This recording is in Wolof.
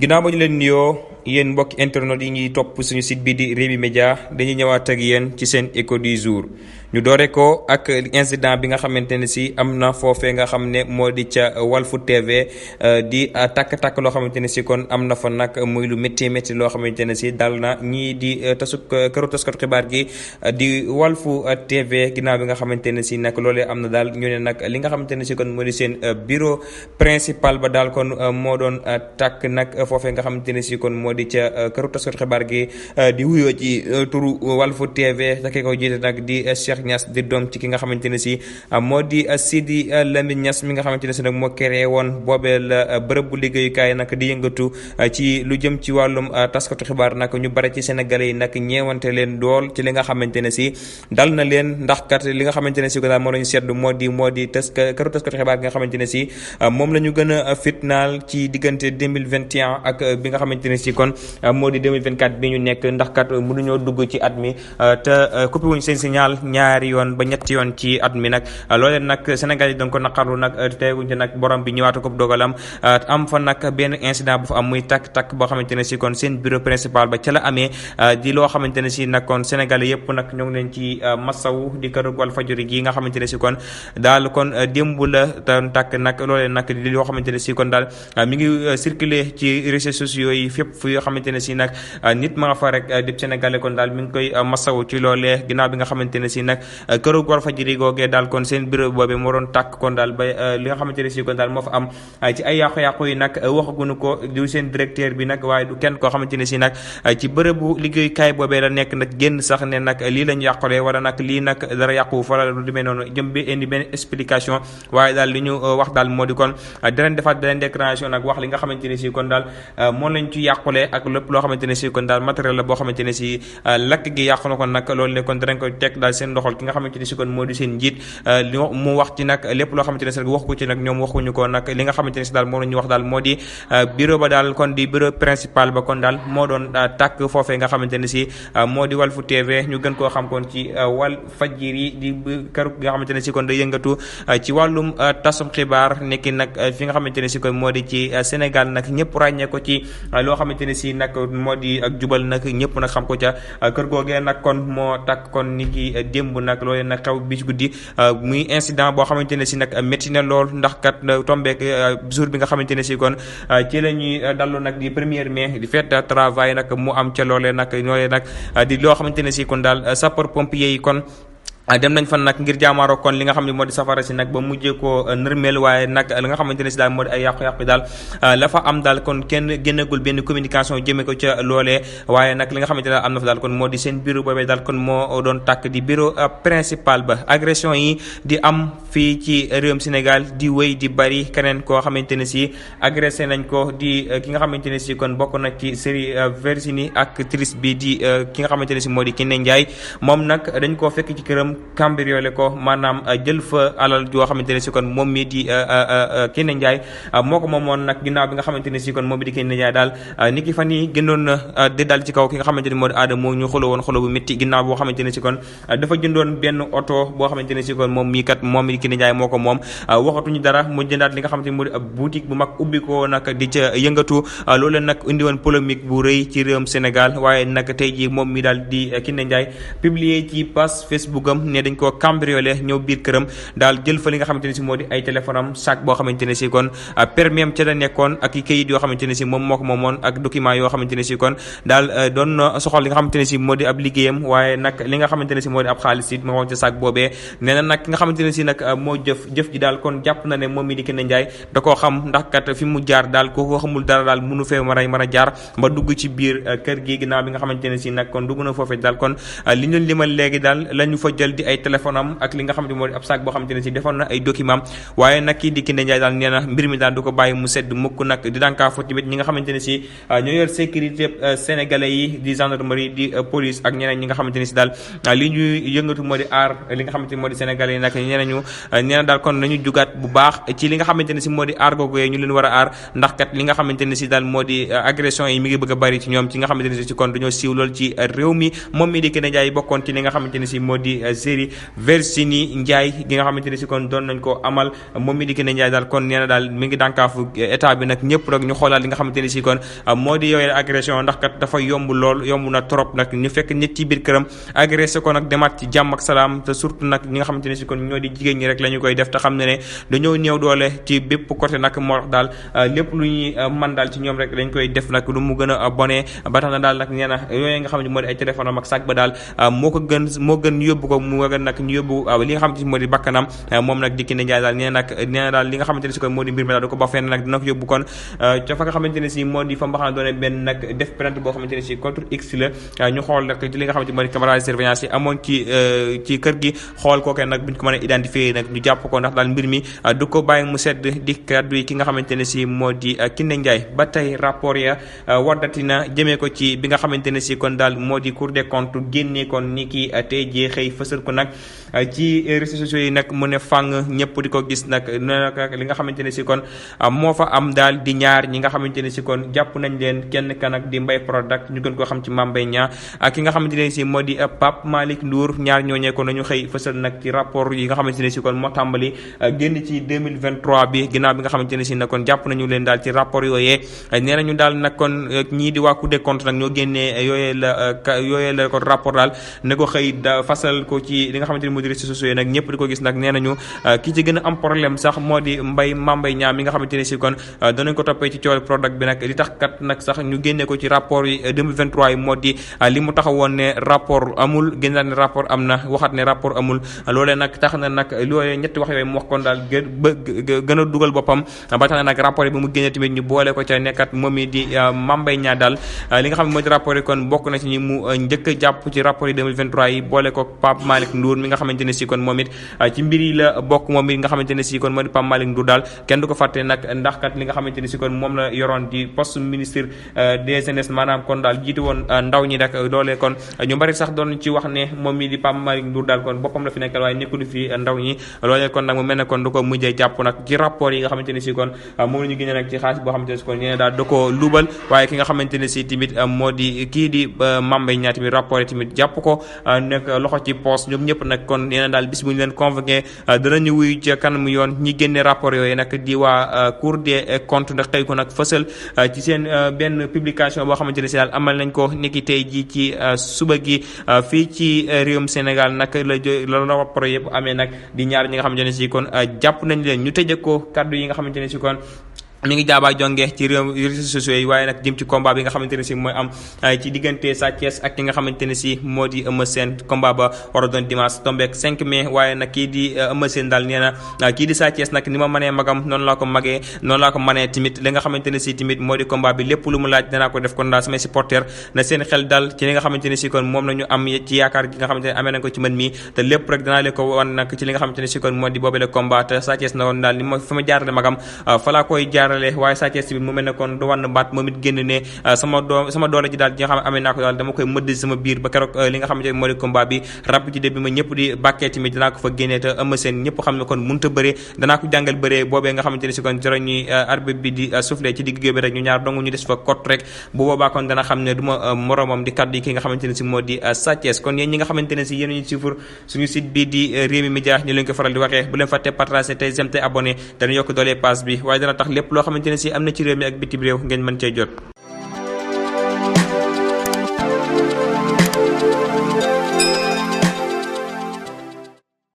ginnaaw ba ñu leen nuyoo yéen mbokki internet yi ñuy topp suñu site bi di Rewmi Média dañuy ñëwaat ak yéen ci seen écho du jour ñu doore ko ak incident bi nga xamante ne si am na foofee nga xam ne moo di ca Walfu TV di takk-takk loo xamante ne si kon am na fa nag muy lu métti métti loo xamante ne si dal na ñii di këru taskatu xibaar gi di Walfu TV ginnaaw bi nga xamante ne si nag loolee am na daal ñu ne nag li nga xamante ne si kon moo di seen bureau principal ba daal kon moo doon takk nag foofee nga xamante ne si kon moo di ca këru taskatu xibaar gi di wuyoo ci turu Walfu TV te ki ko jiite nag di Cheikh Niass di doom ci ki nga xamante ne si moo di Sidi Lamine Niass mi nga xamante ne si nag moo créé woon boobee la bërëb bu liggéeyukaay nag di yëngatu ci lu jëm ci wàllum taskatu xibaar nag ñu bare ci sénégalais yi nag ñeewante leen dool ci li nga xamante ne si dal na leen ndax kat li nga xamante ne si ko daal moo lañu seetlu moo di këru taskatu xibaar gi nga xamante ne si moom la ñu gën a fitnaal ci diggante 2021 ak bi nga xamante ne si kon moo di 2024 bi ñu nekk ndax kat mënuñoo dugg ci at mi te coupé wuñ seen signal ñaari yoon ba ñetti yoon ci at mi nag loolee nag Sénégal yi dañ ko naqarlu nag teewuñ ci nag borom bi ñëwaatu ko dogalam am fa nag benn incident bu fa am muy takk boo xamante ne si kon seen bureau principal ba ca la amee di loo xamante ne si nag kon Sénégal yëpp nag ñoo ngi leen ci masawu di kër Walfadjri gi nga xamante ne si kon daal kon démb la doon takk nag loolee nag di loo xamante ne si kon daal mi ngi circuler ci réseaux sociaux yi fépp fu yoo xamante ne si nag nit ma nga fa rek di Sénégalais kon daal mi ngi koy masawu ci loolee ginnaaw bi nga xamante ne si nag këru Walfadjri googee daal kon seen bureau boobee moo doon tàkk kon daal ba li nga xamante ne si kon daal moo fa am ci ay yàqu-yàqu yi nag waxaguñu ko du seen directeur bi nag waaye du kenn koo xamante ne si nag ci bërëbu liggéeyukaay boobee la nekk nag génn sax ne nag lii lañ yàqulee wala nag lii nag dara yàqu fa la lu demee noonu jëm bi indi benn explication waaye daal li ñu wax daal moo di kon danañ defaat beneen déclaration nag wax li nga xamante ne si kon daal moom lañ ci yàqulee ak lépp loo xamante ne si kon daal matériel la boo xamante ne si lakk gi yàqu na kon nag loolu ne kon danañ ko teg daal seen ndoxal ki nga xamante ne si kon moo di seen njiit li mu wax ci nag lépp loo xamante ne si wax ko ci nag ñoom waxuñu ko nag li nga xamante ne si daal moom la ñu wax daal moo di bureau ba daal kon di bureau principal ba kon daal moo doon tàkk foofee nga xamante ne si moo di Walfu TV ñu gën koo xam kon ci Walfadjri di kër nga xamante ne si kon da yëngatu ci wàllum tasum xibaar nekki nag fi nga xamante ne si kon moo di ci Sénégal nag ñëpp ràññee ko ci loo xamante ne si nag moo di ak jubal nag ñëpp nag xam ko ca kër googee nag kon moo tàkk kon ni ki démb nag loolee nag xew bis guddi muy incident boo xamante ne si nag métti na lool ndax kat tombeek jour bi nga xamante ne si kon ci la ñuy dallu nag di 1er mai di fête de travail nag mu am ca loolee nag di loo xamante ne si kon daal sapeur pompier yi kon dem nañ fan nag ngir jaamaaroo kon li nga xam ne moo di safara si nag ba mujjee koo nërmeel waaye nag li nga xamante ne si daal moo di ay yàqu-yàqu daal la fa am daal kon kenn génnagul benn communication jëmee ko ca loolee waaye nag li nga xamante ne daal am na fa daal kon moo di seen bureau boobee daal kon moo doon tàkk di bureau principal ba agression yi di am fii ci réewum Sénégal di wéy di bari keneen koo xamante ne si agressé nañ ko di ki nga xamante ne si kon bokk na ci série Virginie actrice bi di ki nga xamante ne si moo di Kiné Ndiaye moom nag dañ koo fekk ci këram cambriolé ko maanaam jël fa alal joo xamante ne si kon moom mi di Kiné Ndiaye moo ko moomoon nag ginnaaw bi nga xamante ne si kon moom mi di Kiné Ndiaye daal ni ki fan yi gënoon na di dal ci kaw ki nga xamante ne moo di Adamo ñu xuloo woon xuloo bu métti ginnaaw boo xamante ne si kon dafa jëndoon benn oto boo xamante ne si kon moom mii kat moom mi di Kiné Ndiaye moo ko moom waxatuñu dara mu jëndaat li nga xamante ne moo di ab boutique bu mag ubbi ko nag di ca yëngatu loolu nag indi woon polémique bu rëy ci réewum Sénégal waaye nag tey jii moom mi daal di Kiné Ndiaye publié ci page Facebook am ne dañ koo cambriolé ñëw biir këram daal jël fa li nga xamante ne si moo di ay téléphone am sac boo xamante ne si kon permis am ca la nekkoon ak i kayit yoo xamante ne si moom moo ko moomoon ak document yoo xamante ne si kon daal doon soxal li nga xamante ne si moo di ab liggéeyam waaye nag li nga xamante ne si moo di ab xaalis it ma woon ca sac boobee nee na nag ki nga xamante ne si nag moo jëf ji daal kon jàpp na ne moom mi di Kiné Ndiaye da koo xam ndax kat fi mu jaar daal ko xamul dara daal mënu fee mën a jaar ba dugg ci biir kër gi ginnaaw bi nga xamante ne si nag kon dugg na foofee daal kon li ñu limal léegi daal la ñu fa jël di ay téléphone am ak li nga xamante moo di ab sac boo xamante ne si defoon na ay document waaye nag kii di Kiné Ndiaye daal nee na mbir mi daal du ko bàyyi mu sedd mukk nag di dànkaafu tamit ñi nga xamante ne si ñoo yor sécurité sénégalais yi di gendarmerie di police ak ñeneen ñi nga xamante ne si daal li ñuy yëngatu moo di aar li nga xamante ne moo di sénégalais yi nag ñeneen nee na daal kon nañu jugaat bu baax ci li nga xamante ne si moo di aar googu ñu leen war a aar ndax kat li nga xamante ne si daal moo di agression yi mi ngi bëgg a bari ci ñoom ci nga xamante ne si kon dañoo siiw lool ci réew mi moom mi di Kiné Ndiaye bokkoon ci li nga xamante ne si moo di série Virginie Ndiaye gi nga xamante ne si kon doon nañ ko amal moom mi di Kiné Ndiaye daal kon nee na daal mi ngi dànkaafu état bi nag ñëpp rek ñu xoolaat li nga xamante ne si kon moo di yooyu agression ndax kat dafa yomb lool yomb na trop nag ñu fekk nit ci biir këram agressé ko nag demaat ci jàmm ak salaam te surtout nag ñi nga xamante ne si kon ñoo di jigéen ñi rek la ñu koy def te xam ne dañoo néew doole ci bépp côté nag moo tax daal lépp lu ñuy man daal ci ñoom rek dañ koy def nag lu mu gën a bonee ba tax na daal nag nee na yooyu nga xam ne moo di ay téléphone am ak sac ba daal moo gën ñu yóbbu ko mu gën nag ñu yóbbu li nga xamante ne moo di bakkanam moom nag di Kiné Ndiaye daal nee na daal li nga xamante ne si kon moo di mbir mi daal du ko ba fenn nag dina ko yóbbu kon ca fa nga xamante ne si moo di fa mbaxana doone benn nag def plainte boo xamante ne si contre X la ñu xool nag ci li nga xamante moo di caméra de surveillance yi amoon ci kër gi xool kookee nag buñ ko mën a identifier nag ñu jàpp ko ndax daal mbir mi du ko bàyyi mu sedd di kaddu yi ki nga xamante ne si moo di Kiné Ndiaye ba tey rapport ya waddati na jëmee ko ci bi nga xamante ne si kon daal moo di Cour des comptes génnee kon ni ki tey jii xëy fësal ko nag ci réseaux sociaux yi nag mu ne fàng ñëpp di ko gis nag li nga xamante ne si kon moo fa am daal di ñaar ñi nga xamante ne si kon jàpp nañ leen kenn ka nag di Mbaye Prodac ñu gën koo xam ci Mame Mbaye Niang ak ki nga xamante ne si moo di Pape Malick Ndour ñaar ñooñee kon nañu xëy fësal nag ci rapport yi nga xamante ne si kon moo tàmbali génn ci 2023 bi ginnaaw bi nga xamante ne si nag kon jàpp nañu leen daal ci rapport yooyee nee nañu daal nag kon ñii di waa Cour des comptes nag ñoo génnee yooyee la kon rapport daal ne ko xëy fasal ko ci li nga xamante ne moo di réseaux sociaux yi nag ñëpp di ko gis nag nee nañu ki ci gën a am problème sax moo di Mame Mbaye Niang mi nga xamante ne si kon danañ ko toppee ci coowal Prodac bi nag li tax kat nag sax ñu génnee ko ci rapport yi 2023 yi moo di li mu taxawoon ne rapport amul génnaat ne rapport am na waxaat ne rapport amul loolee nag tax na nag loolee ñetti wax yooyu mu wax kon daal gën a dugal boppam ba tax na nag rapport yi bi mu génnee tamit ñu boole ko ca nekkat moom yi di Mame Mbaye Niang daal li nga xam ne moo di rapport yi kon bokk na ci ñi mu njëkk a jàpp ci rapport yi 2023 yi boole ko Pape Malick Ndour mi nga xamante ne si kon moom it ci mbir yi la bokk moom it nga xamante ne si kon moo di Pape Malick Ndour daal kenn du ko fàtte nag ndax kat li nga xamante ne si kon moom la yoroon di poste ministre des jeunesse maanaam kon daal jiitu woon ndaw ñi rek loolee kon ñu bari sax doon ci wax ne moom mi di Pape Malick Ndour daal kon boppam la fi nekkal waaye nekkul fi ndaw ñi loolee kon nag mu mel ne kon du ko mujjee jàpp nag ci rapport yi nga xamante ne si kon moom la ñu génne nag ci xaalis boo xamante ne si kon ñeneen daal da ko luubal waaye ki nga xamante ne si tamit moo di kii di Mame Mbaye Niang tamit rapport yi tamit jàpp ko nekk loxo ci poste ñoom ñëpp nag kon ñeneen daal bis bu ñu leen convoqué danañu wuyu ci kanamu yoon ñi génne rapport yooyu nag di waa Cour des comptes ndax xëy ko nag fësal ci seen benn publication boo xamante ne si daal amal nañ ko niki tey ji ci suba gi fii ci réewum Sénégal nag la rapport yëpp amee nag di ñaar ñi nga xamante ne si kon jàpp nañ leen ñu tëjee ko kaddu yi nga xamante ne si kon mi ngi jaabaa jonge ci réseaux sociaux yi waaye nag jëm ci combat bi nga xamante ne si mooy am ci diggante Sa Thiès ak ki nga xamante ne si moo di Eumeu Sène combat ba war a doon dimanche tombeek 5 mai waaye nag kii di Eumeu Sène daal nee na kii di Sa Thiès nag ni ma mënee magam noonu laa ko magee noonu laa ko mënee tamit li nga xamante ne si tamit moo di combat bi lépp lu mu laaj danaa ko def kon daal samay supporter na seen xel dal ci li nga xamante ne si kon moom la ñu am ci yaakaar gi nga xamante ne amee nañ ko ci mën mi te lépp rek danaa leen ko wan nag ci li nga xamante ne si kon moo di boobale combat te Sa Thiès na woon daal ni ma fa ma jaarale magam fa laa koy jaar waaye Sa Thiès bi mu mel ne kon du wann baat moom it génn ne sama doole ji daal ji nga xam ne amee naa ko daal dama koy mëdd sama biir ba keroog li nga xamante ne moo di combat bi rapidité bi ma ñëpp di bàkkee tamit danaa ko fa génnee te Eumeu Sène ñëpp xam ne kon mënut a bëree danaa ko jàngal bëree boobee nga xamante ne si kon joro ñuy arbitre bi di soufflé ci digg géew bi rek ñu ñaar dong ñu des fa kot rek bu boobaa kon dana xam ne du ma moromam di kaddu yi ki nga xamante ne si moo di Sa Thiès kon yéen ñi nga xamante ne si yéen ñu suivre suñu site bi di Rewmi Média ñu leen ko faral di waxee bu leen fàtte partager tey j'aime tey abonné dana yokk doolee pass bi waaye dana tax lépp loo xamante ne si am na ci réew mi ak bitim réew ngeen mën cee jot